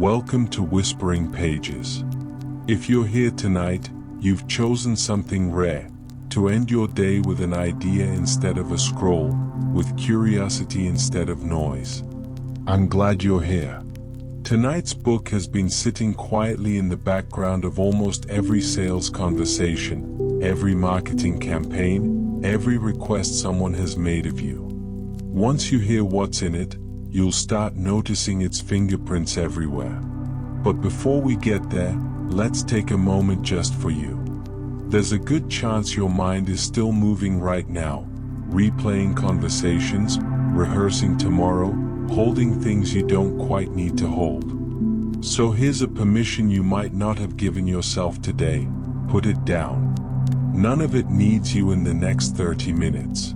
Welcome to Whispering Pages. If you're here tonight, you've chosen something rare, to end your day with an idea instead of a scroll, with curiosity instead of noise. I'm glad you're here. Tonight's book has been sitting quietly in the background of almost every sales conversation, every marketing campaign, every request someone has made of you. Once you hear what's in it, you'll start noticing its fingerprints everywhere. But before we get there, let's take a moment just for you. There's a good chance your mind is still moving right now, replaying conversations, rehearsing tomorrow, holding things you don't quite need to hold. So here's a permission you might not have given yourself today: put it down. None of it needs you in the next 30 minutes.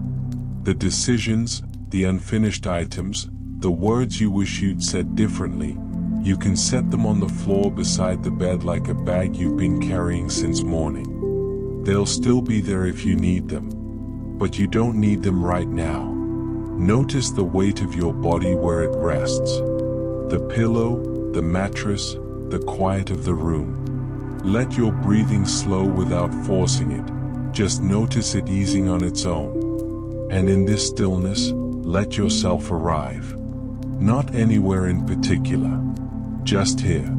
The decisions, the unfinished items, the words you wish you'd said differently, you can set them on the floor beside the bed like a bag you've been carrying since morning. They'll still be there if you need them. But you don't need them right now. Notice the weight of your body where it rests. The pillow, the mattress, the quiet of the room. Let your breathing slow without forcing it. Just notice it easing on its own. And in this stillness, let yourself arrive. Not anywhere in particular. Just here.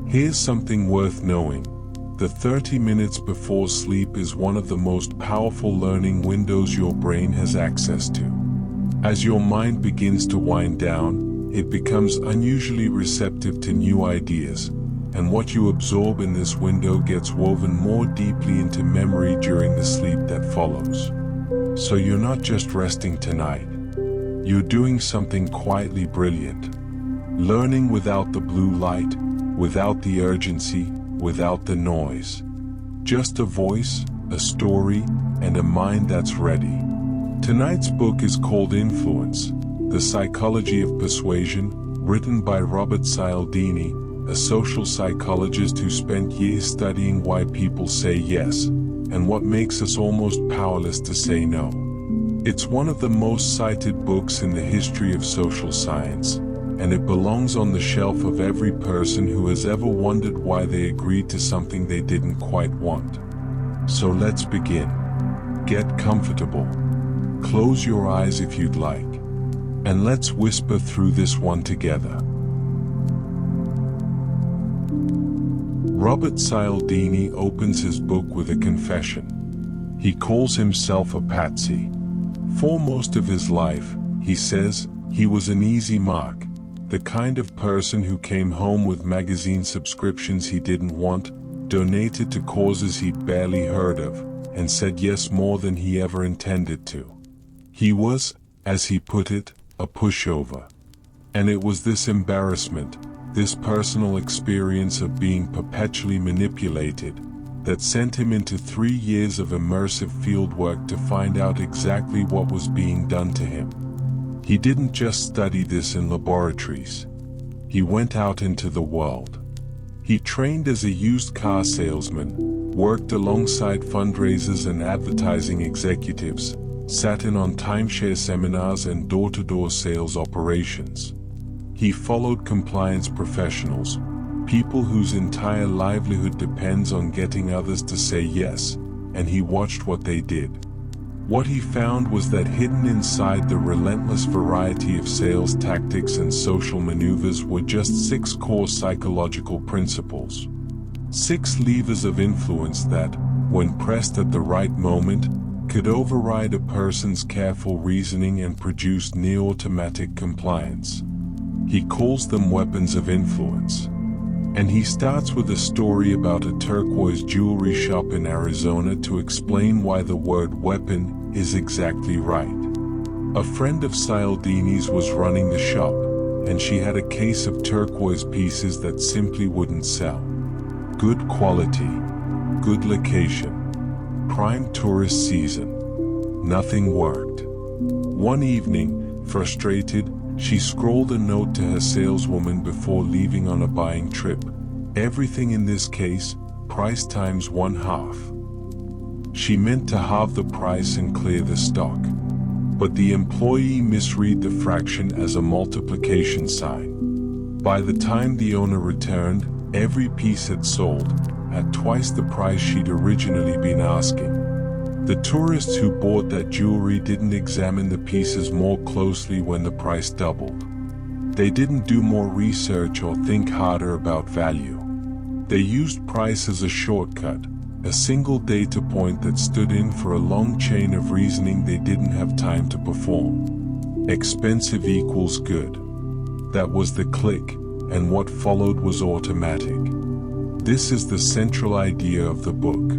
Here's something worth knowing. The 30 minutes before sleep is one of the most powerful learning windows your brain has access to. As your mind begins to wind down, it becomes unusually receptive to new ideas, and what you absorb in this window gets woven more deeply into memory during the sleep that follows. So you're not just resting tonight. You're doing something quietly brilliant. Learning without the blue light, without the urgency, without the noise. Just a voice, a story, and a mind that's ready. Tonight's book is called Influence: The Psychology of Persuasion, written by Robert Cialdini, a social psychologist who spent years studying why people say yes, and what makes us almost powerless to say no. It's one of the most cited books in the history of social science, and it belongs on the shelf of every person who has ever wondered why they agreed to something they didn't quite want. So let's begin. Get comfortable. Close your eyes if you'd like. And let's whisper through this one together. Robert Cialdini opens his book with a confession. He calls himself a patsy. For most of his life, he says, he was an easy mark. The kind of person who came home with magazine subscriptions he didn't want, donated to causes he'd barely heard of, and said yes more than he ever intended to. He was, as he put it, a pushover. And it was this embarrassment, this personal experience of being perpetually manipulated, that sent him into 3 years of immersive fieldwork to find out exactly what was being done to him. He didn't just study this in laboratories. He went out into the world. He trained as a used car salesman, worked alongside fundraisers and advertising executives, sat in on timeshare seminars and door-to-door sales operations. He followed compliance professionals, people whose entire livelihood depends on getting others to say yes, and he watched what they did. What he found was that hidden inside the relentless variety of sales tactics and social maneuvers were just 6 core psychological principles. 6 levers of influence that, when pressed at the right moment, could override a person's careful reasoning and produce near-automatic compliance. He calls them weapons of influence. And he starts with a story about a turquoise jewelry shop in Arizona to explain why the word weapon is exactly right. A friend of Cialdini's was running the shop, and she had a case of turquoise pieces that simply wouldn't sell. Good quality, good location, prime tourist season. Nothing worked. One evening, frustrated, she scrawled a note to her saleswoman before leaving on a buying trip. Everything in this case, price times 1/2. She meant to halve the price and clear the stock. But the employee misread the fraction as a multiplication sign. By the time the owner returned, every piece had sold at twice the price she'd originally been asking. The tourists who bought that jewelry didn't examine the pieces more closely when the price doubled. They didn't do more research or think harder about value. They used price as a shortcut, a single data point that stood in for a long chain of reasoning they didn't have time to perform. Expensive equals good. That was the click, and what followed was automatic. This is the central idea of the book.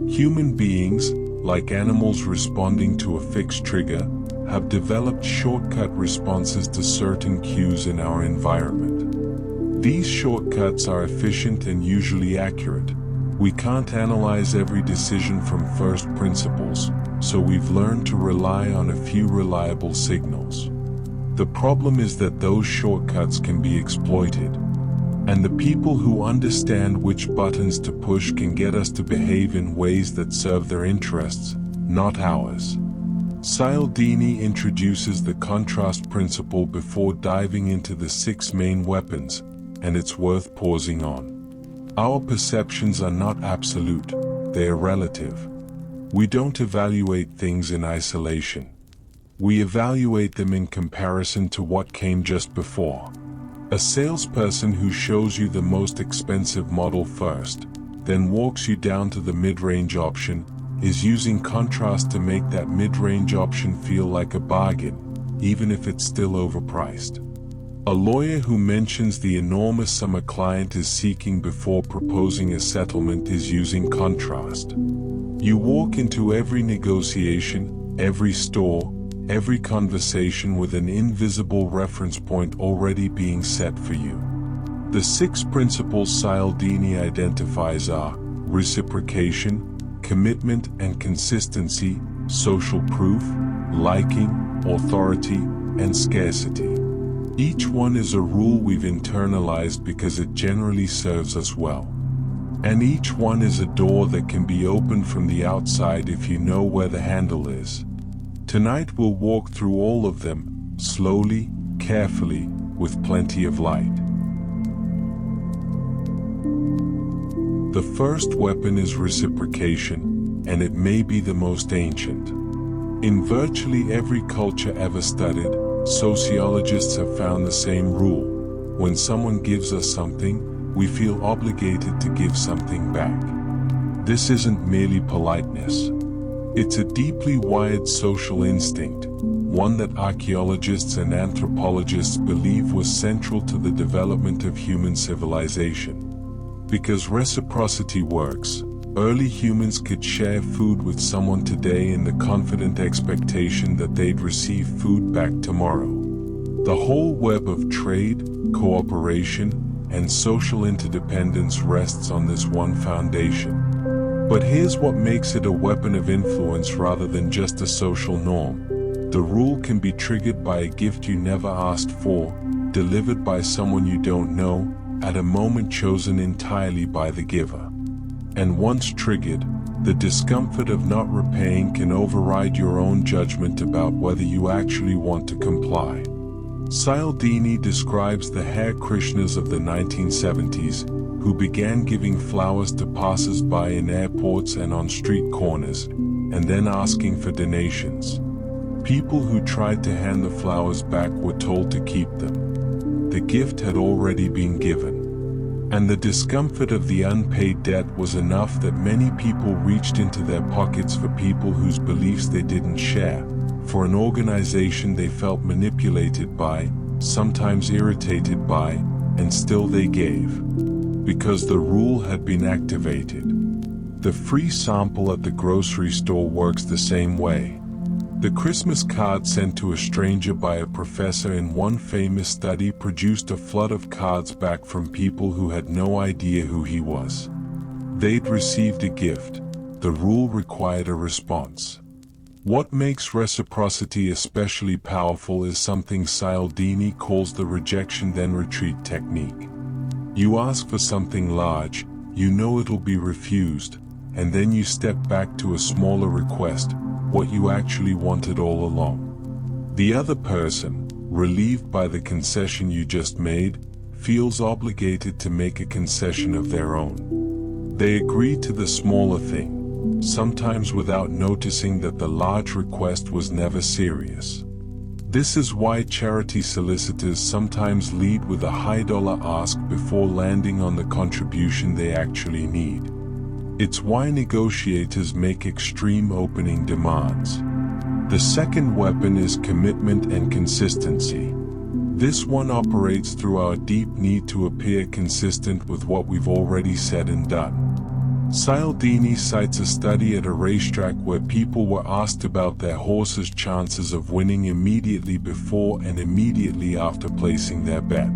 Human beings, like animals responding to a fixed trigger, have developed shortcut responses to certain cues in our environment. These shortcuts are efficient and usually accurate. We can't analyze every decision from first principles, so we've learned to rely on a few reliable signals. The problem is that those shortcuts can be exploited, and the people who understand which buttons to push can get us to behave in ways that serve their interests, not ours. Cialdini introduces the contrast principle before diving into the 6 main weapons, and it's worth pausing on. Our perceptions are not absolute, they are relative. We don't evaluate things in isolation. We evaluate them in comparison to what came just before. A salesperson who shows you the most expensive model first, then walks you down to the mid-range option, is using contrast to make that mid-range option feel like a bargain, even if it's still overpriced. A lawyer who mentions the enormous sum a client is seeking before proposing a settlement is using contrast. You walk into every negotiation, every store, every conversation with an invisible reference point already being set for you. The 6 principles Cialdini identifies are reciprocation, commitment and consistency, social proof, liking, authority, and scarcity. Each one is a rule we've internalized because it generally serves us well. And each one is a door that can be opened from the outside if you know where the handle is. Tonight we'll walk through all of them, slowly, carefully, with plenty of light. The first weapon is reciprocation, and it may be the most ancient. In virtually every culture ever studied, sociologists have found the same rule. When someone gives us something, we feel obligated to give something back. This isn't merely politeness. It's a deeply wired social instinct, one that archaeologists and anthropologists believe was central to the development of human civilization. Because reciprocity works, early humans could share food with someone today in the confident expectation that they'd receive food back tomorrow. The whole web of trade, cooperation, and social interdependence rests on this one foundation. But here's what makes it a weapon of influence rather than just a social norm. The rule can be triggered by a gift you never asked for, delivered by someone you don't know, at a moment chosen entirely by the giver. And once triggered, the discomfort of not repaying can override your own judgment about whether you actually want to comply. Cialdini describes the Hare Krishnas of the 1970s, who began giving flowers to passers-by in airports and on street corners, and then asking for donations. People who tried to hand the flowers back were told to keep them. The gift had already been given. And the discomfort of the unpaid debt was enough that many people reached into their pockets for people whose beliefs they didn't share, for an organization they felt manipulated by, sometimes irritated by, and still they gave. Because the rule had been activated. The free sample at the grocery store works the same way. The Christmas card sent to a stranger by a professor in one famous study produced a flood of cards back from people who had no idea who he was. They'd received a gift. The rule required a response. What makes reciprocity especially powerful is something Cialdini calls the rejection then retreat technique. You ask for something large, you know it'll be refused, and then you step back to a smaller request, what you actually wanted all along. The other person, relieved by the concession you just made, feels obligated to make a concession of their own. They agree to the smaller thing, sometimes without noticing that the large request was never serious. This is why charity solicitors sometimes lead with a high-dollar ask before landing on the contribution they actually need. It's why negotiators make extreme opening demands. The second weapon is commitment and consistency. This one operates through our deep need to appear consistent with what we've already said and done. Cialdini cites a study at a racetrack where people were asked about their horse's chances of winning immediately before and immediately after placing their bet.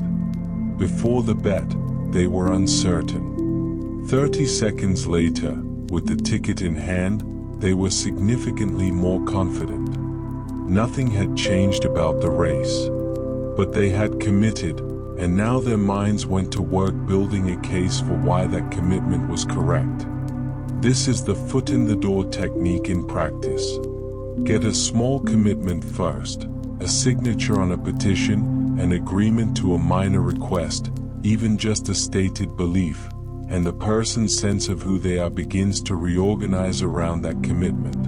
Before the bet, they were uncertain. 30 seconds later, with the ticket in hand, they were significantly more confident. Nothing had changed about the race. But they had committed, and now their minds went to work building a case for why that commitment was correct. This is the foot-in-the-door technique in practice. Get a small commitment first, a signature on a petition, an agreement to a minor request, even just a stated belief, and the person's sense of who they are begins to reorganize around that commitment.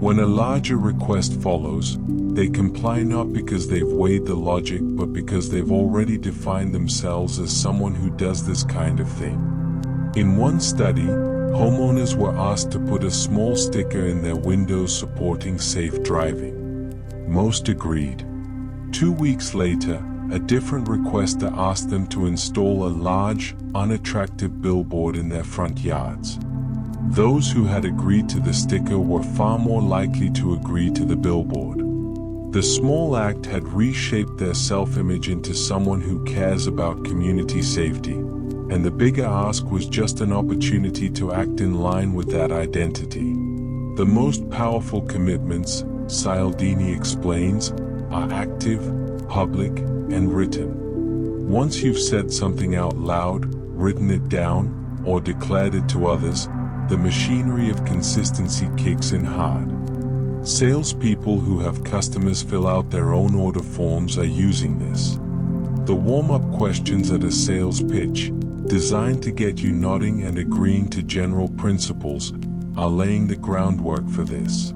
When a larger request follows, they comply not because they've weighed the logic but because they've already defined themselves as someone who does this kind of thing. In one study, homeowners were asked to put a small sticker in their windows supporting safe driving. Most agreed. 2 weeks later, a different requester asked them to install a large, unattractive billboard in their front yards. Those who had agreed to the sticker were far more likely to agree to the billboard. The small act had reshaped their self-image into someone who cares about community safety, and the bigger ask was just an opportunity to act in line with that identity. The most powerful commitments, Cialdini explains, are active, public, and written. Once you've said something out loud, written it down, or declared it to others, the machinery of consistency kicks in hard. Salespeople who have customers fill out their own order forms are using this. The warm-up questions at a sales pitch, designed to get you nodding and agreeing to general principles, are laying the groundwork for this.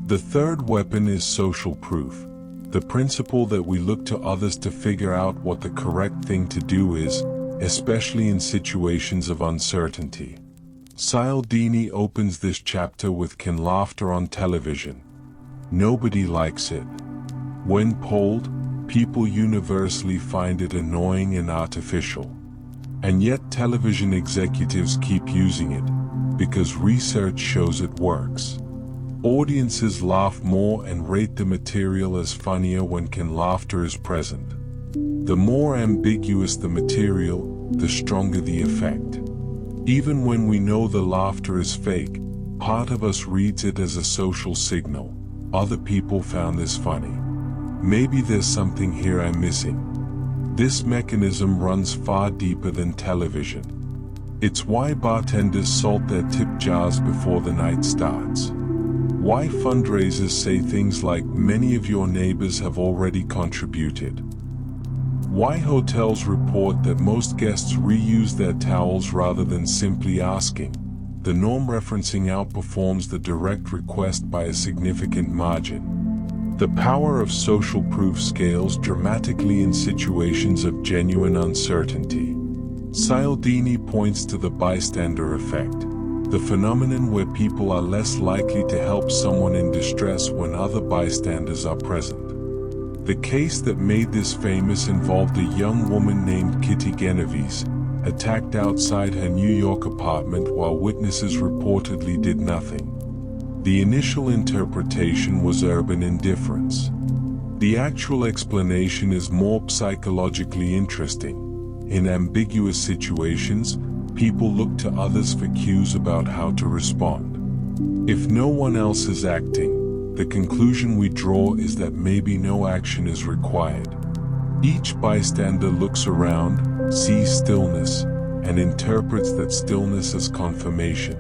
The third weapon is social proof, the principle that we look to others to figure out what the correct thing to do is, especially in situations of uncertainty. Cialdini opens this chapter with "Can laughter on television? Nobody likes it." When polled, people universally find it annoying and artificial. And yet television executives keep using it, because research shows it works. Audiences laugh more and rate the material as funnier when "Can laughter" is present. The more ambiguous the material, the stronger the effect. Even when we know the laughter is fake, part of us reads it as a social signal. Other people found this funny. Maybe there's something here I'm missing. This mechanism runs far deeper than television. It's why bartenders salt their tip jars before the night starts. Why fundraisers say things like "many of your neighbors have already contributed." Why hotels report that most guests reuse their towels rather than simply asking. The norm referencing outperforms the direct request by a significant margin. The power of social proof scales dramatically in situations of genuine uncertainty. Cialdini points to the bystander effect, the phenomenon where people are less likely to help someone in distress when other bystanders are present. The case that made this famous involved a young woman named Kitty Genovese, attacked outside her New York apartment while witnesses reportedly did nothing. The initial interpretation was urban indifference. The actual explanation is more psychologically interesting. In ambiguous situations, people look to others for cues about how to respond. If no one else is acting, the conclusion we draw is that maybe no action is required. Each bystander looks around, sees stillness, and interprets that stillness as confirmation.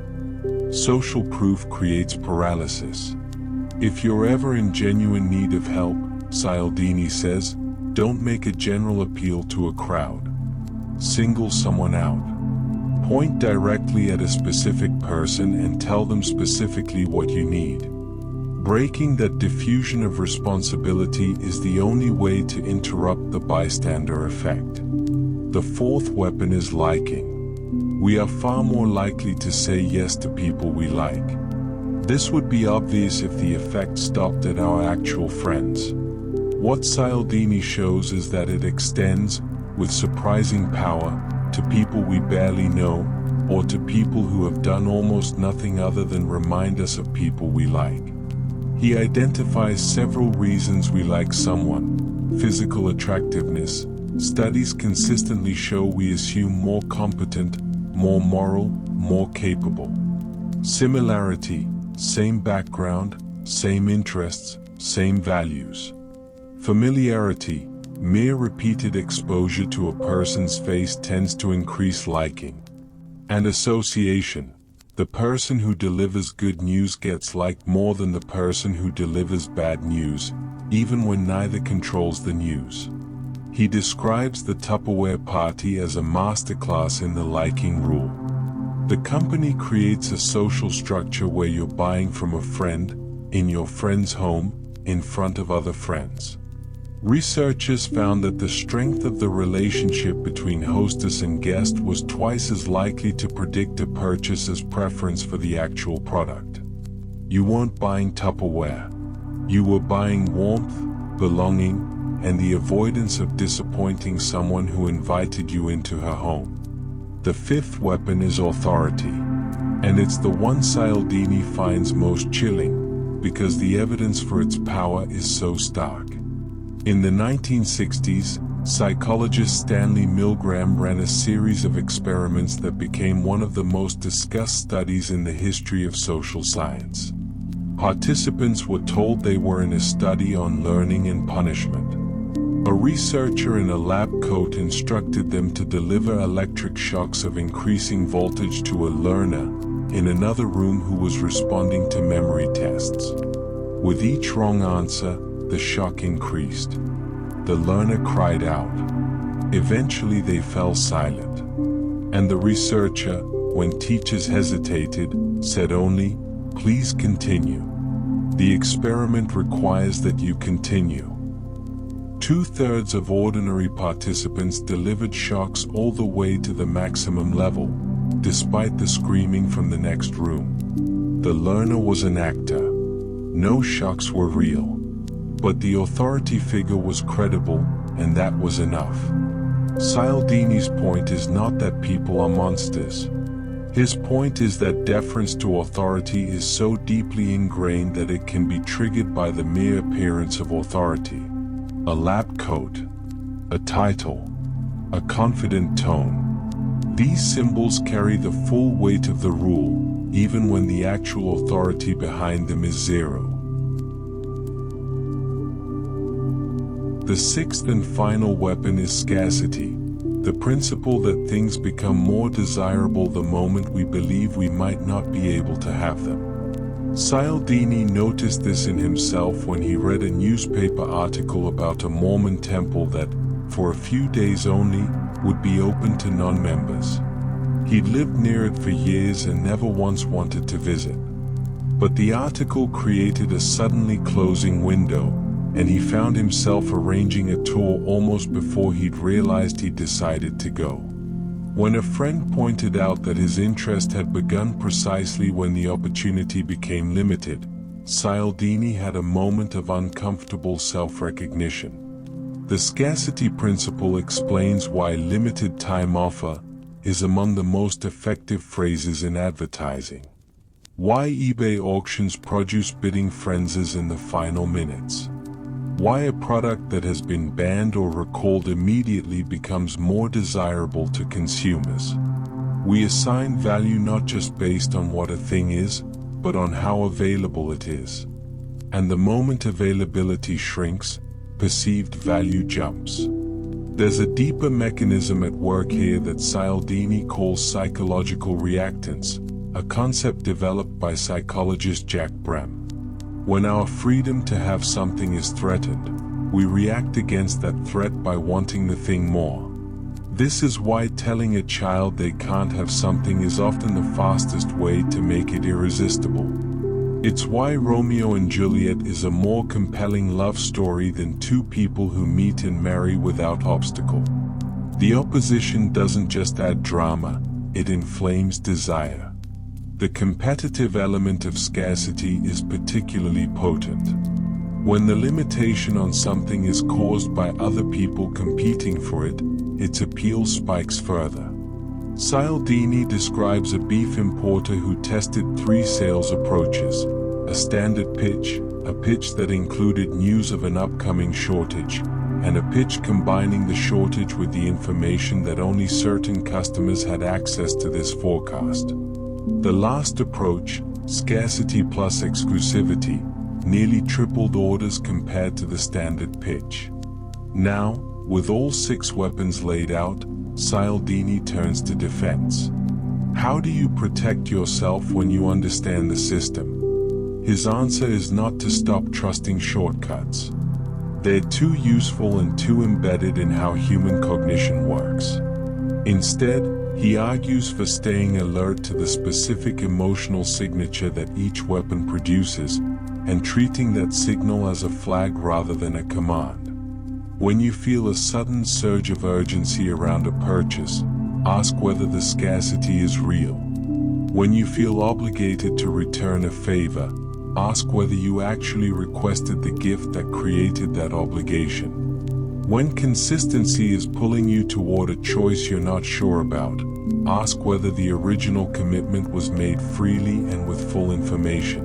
Social proof creates paralysis. If you're ever in genuine need of help, Cialdini says, don't make a general appeal to a crowd. Single someone out. Point directly at a specific person and tell them specifically what you need. Breaking that diffusion of responsibility is the only way to interrupt the bystander effect. The fourth weapon is liking. We are far more likely to say yes to people we like. This would be obvious if the effect stopped at our actual friends. What Cialdini shows is that it extends, with surprising power, to people we barely know, or to people who have done almost nothing other than remind us of people we like. He identifies several reasons we like someone. Physical attractiveness. Studies consistently show we assume more competent, more moral, more capable. Similarity. Same background, same interests, same values. Familiarity. Mere repeated exposure to a person's face tends to increase liking. And association. The person who delivers good news gets liked more than the person who delivers bad news, even when neither controls the news. He describes the Tupperware party as a masterclass in the liking rule. The company creates a social structure where you're buying from a friend, in your friend's home, in front of other friends. Researchers found that the strength of the relationship between hostess and guest was twice as likely to predict a purchase as preference for the actual product. You weren't buying Tupperware. You were buying warmth, belonging, and the avoidance of disappointing someone who invited you into her home. The fifth weapon is authority. And it's the one Cialdini finds most chilling, because the evidence for its power is so stark. In the 1960s, psychologist Stanley Milgram ran a series of experiments that became one of the most discussed studies in the history of social science. Participants were told they were in a study on learning and punishment. A researcher in a lab coat instructed them to deliver electric shocks of increasing voltage to a learner in another room who was responding to memory tests. With each wrong answer, the shock increased. The learner cried out. Eventually they fell silent. And the researcher, when teachers hesitated, said only, "Please continue. The experiment requires that you continue." 2/3 of ordinary participants delivered shocks all the way to the maximum level, despite the screaming from the next room. The learner was an actor. No shocks were real. But the authority figure was credible, and that was enough. Cialdini's point is not that people are monsters. His point is that deference to authority is so deeply ingrained that it can be triggered by the mere appearance of authority. A lab coat, a title, a confident tone. These symbols carry the full weight of the rule, even when the actual authority behind them is zero. The sixth and final weapon is scarcity, the principle that things become more desirable the moment we believe we might not be able to have them. Cialdini noticed this in himself when he read a newspaper article about a Mormon temple that, for a few days only, would be open to non-members. He'd lived near it for years and never once wanted to visit. But the article created a suddenly closing window, and he found himself arranging a tour almost before he'd realized he'd decided to go. When a friend pointed out that his interest had begun precisely when the opportunity became limited, Cialdini had a moment of uncomfortable self-recognition. The scarcity principle explains why limited time offer is among the most effective phrases in advertising. Why eBay auctions produce bidding frenzies in the final minutes. Why a product that has been banned or recalled immediately becomes more desirable to consumers. We assign value not just based on what a thing is, but on how available it is. And the moment availability shrinks, perceived value jumps. There's a deeper mechanism at work here that Cialdini calls psychological reactance, a concept developed by psychologist Jack Brem. When our freedom to have something is threatened, we react against that threat by wanting the thing more. This is why telling a child they can't have something is often the fastest way to make it irresistible. It's why Romeo and Juliet is a more compelling love story than two people who meet and marry without obstacle. The opposition doesn't just add drama, it inflames desire. The competitive element of scarcity is particularly potent. When the limitation on something is caused by other people competing for it, its appeal spikes further. Cialdini describes a beef importer who tested 3 sales approaches: a standard pitch, a pitch that included news of an upcoming shortage, and a pitch combining the shortage with the information that only certain customers had access to this forecast. The last approach, scarcity plus exclusivity, nearly tripled orders compared to the standard pitch. Now, with all 6 weapons laid out, Cialdini turns to defense. How do you protect yourself when you understand the system? His answer is not to stop trusting shortcuts. They're too useful and too embedded in how human cognition works. Instead, he argues for staying alert to the specific emotional signature that each weapon produces, and treating that signal as a flag rather than a command. When you feel a sudden surge of urgency around a purchase, ask whether the scarcity is real. When you feel obligated to return a favor, ask whether you actually requested the gift that created that obligation. When consistency is pulling you toward a choice you're not sure about, ask whether the original commitment was made freely and with full information.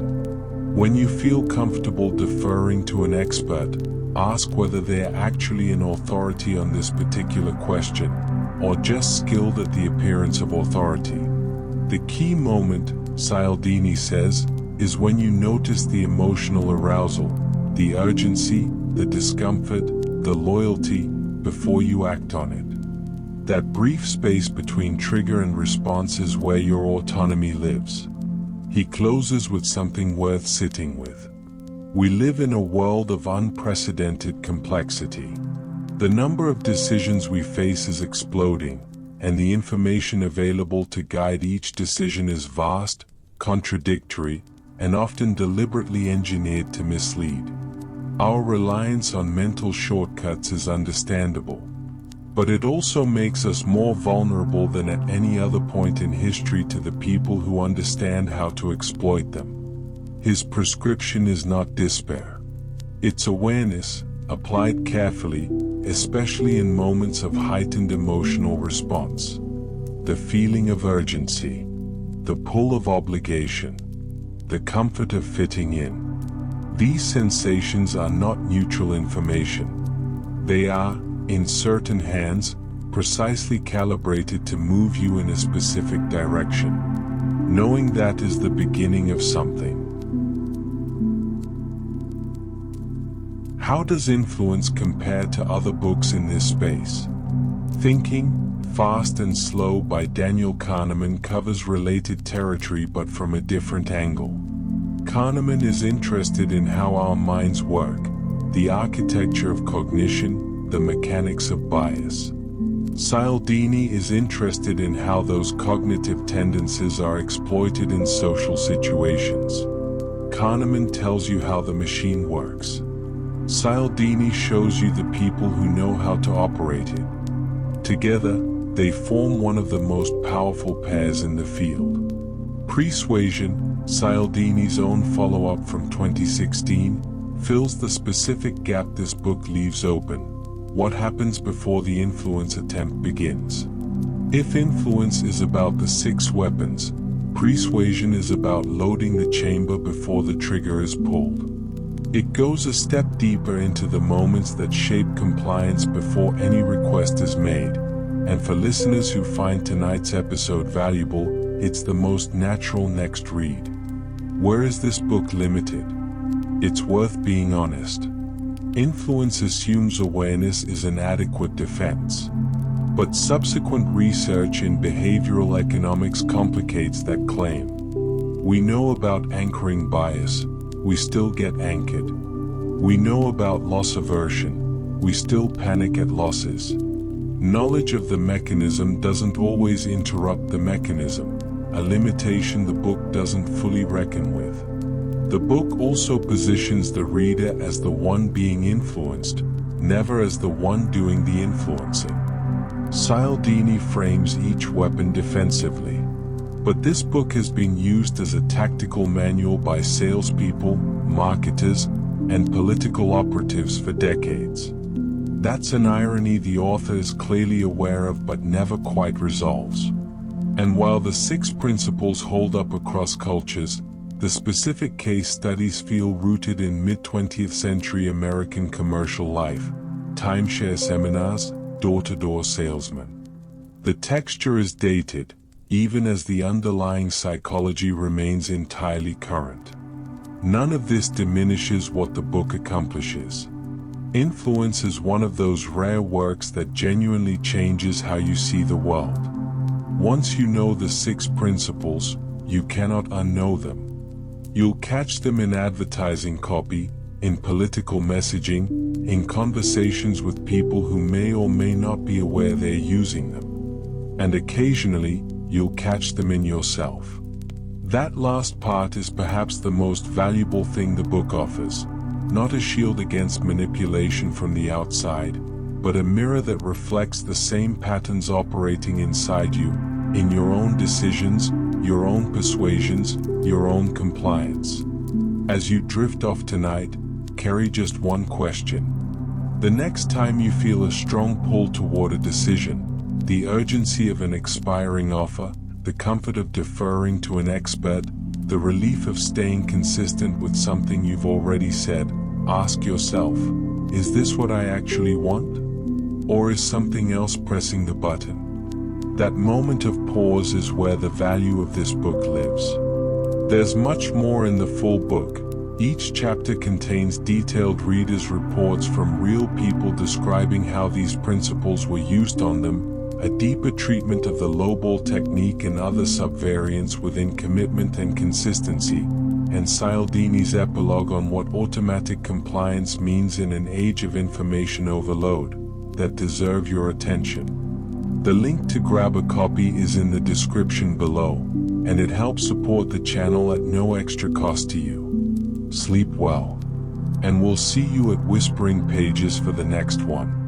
When you feel comfortable deferring to an expert, ask whether they're actually an authority on this particular question, or just skilled at the appearance of authority. The key moment, Cialdini says, is when you notice the emotional arousal, the urgency, the discomfort, the loyalty, before you act on it. That brief space between trigger and response is where your autonomy lives. He closes with something worth sitting with. We live in a world of unprecedented complexity. The number of decisions we face is exploding, and the information available to guide each decision is vast, contradictory, and often deliberately engineered to mislead. Our reliance on mental shortcuts is understandable, but it also makes us more vulnerable than at any other point in history to the people who understand how to exploit them. His prescription is not despair. It's awareness, applied carefully, especially in moments of heightened emotional response. The feeling of urgency, the pull of obligation, the comfort of fitting in. These sensations are not neutral information. They are, in certain hands, precisely calibrated to move you in a specific direction. Knowing that is the beginning of something. How does Influence compare to other books in this space? Thinking, Fast and Slow by Daniel Kahneman covers related territory but from a different angle. Kahneman is interested in how our minds work, the architecture of cognition, the mechanics of bias. Cialdini is interested in how those cognitive tendencies are exploited in social situations. Kahneman tells you how the machine works. Cialdini shows you the people who know how to operate it. Together, they form one of the most powerful pairs in the field. Pre-suasion, Cialdini's own follow-up from 2016, fills the specific gap this book leaves open. What happens before the influence attempt begins? If influence is about the 6 weapons, pre-suasion is about loading the chamber before the trigger is pulled. It goes a step deeper into the moments that shape compliance before any request is made. And for listeners who find tonight's episode valuable, it's the most natural next read. Where is this book limited? It's worth being honest. Influence assumes awareness is an adequate defense. But subsequent research in behavioral economics complicates that claim. We know about anchoring bias. We still get anchored. We know about loss aversion, we still panic at losses. Knowledge of the mechanism doesn't always interrupt the mechanism, a limitation the book doesn't fully reckon with. The book also positions the reader as the one being influenced, never as the one doing the influencing. Cialdini frames each weapon defensively. But this book has been used as a tactical manual by salespeople, marketers, and political operatives for decades. That's an irony the author is clearly aware of but never quite resolves. And while the 6 principles hold up across cultures, the specific case studies feel rooted in mid-20th century American commercial life, timeshare seminars, door-to-door salesmen. The texture is dated, even as the underlying psychology remains entirely current. None of this diminishes what the book accomplishes. Influence is one of those rare works that genuinely changes how you see the world. Once you know the 6 principles, you cannot unknow them. You'll catch them in advertising copy, in political messaging, in conversations with people who may or may not be aware they're using them. And occasionally, you'll catch them in yourself. That last part is perhaps the most valuable thing the book offers, not a shield against manipulation from the outside, but a mirror that reflects the same patterns operating inside you, in your own decisions, your own persuasions, your own compliance. As you drift off tonight, carry just one question. The next time you feel a strong pull toward a decision, the urgency of an expiring offer, the comfort of deferring to an expert, the relief of staying consistent with something you've already said, ask yourself, is this what I actually want? Or is something else pressing the button? That moment of pause is where the value of this book lives. There's much more in the full book. Each chapter contains detailed readers' reports from real people describing how these principles were used on them, a deeper treatment of the lowball technique and other subvariants within commitment and consistency, and Cialdini's epilogue on what automatic compliance means in an age of information overload, that deserve your attention. The link to grab a copy is in the description below, and it helps support the channel at no extra cost to you. Sleep well, and we'll see you at Whispering Pages for the next one.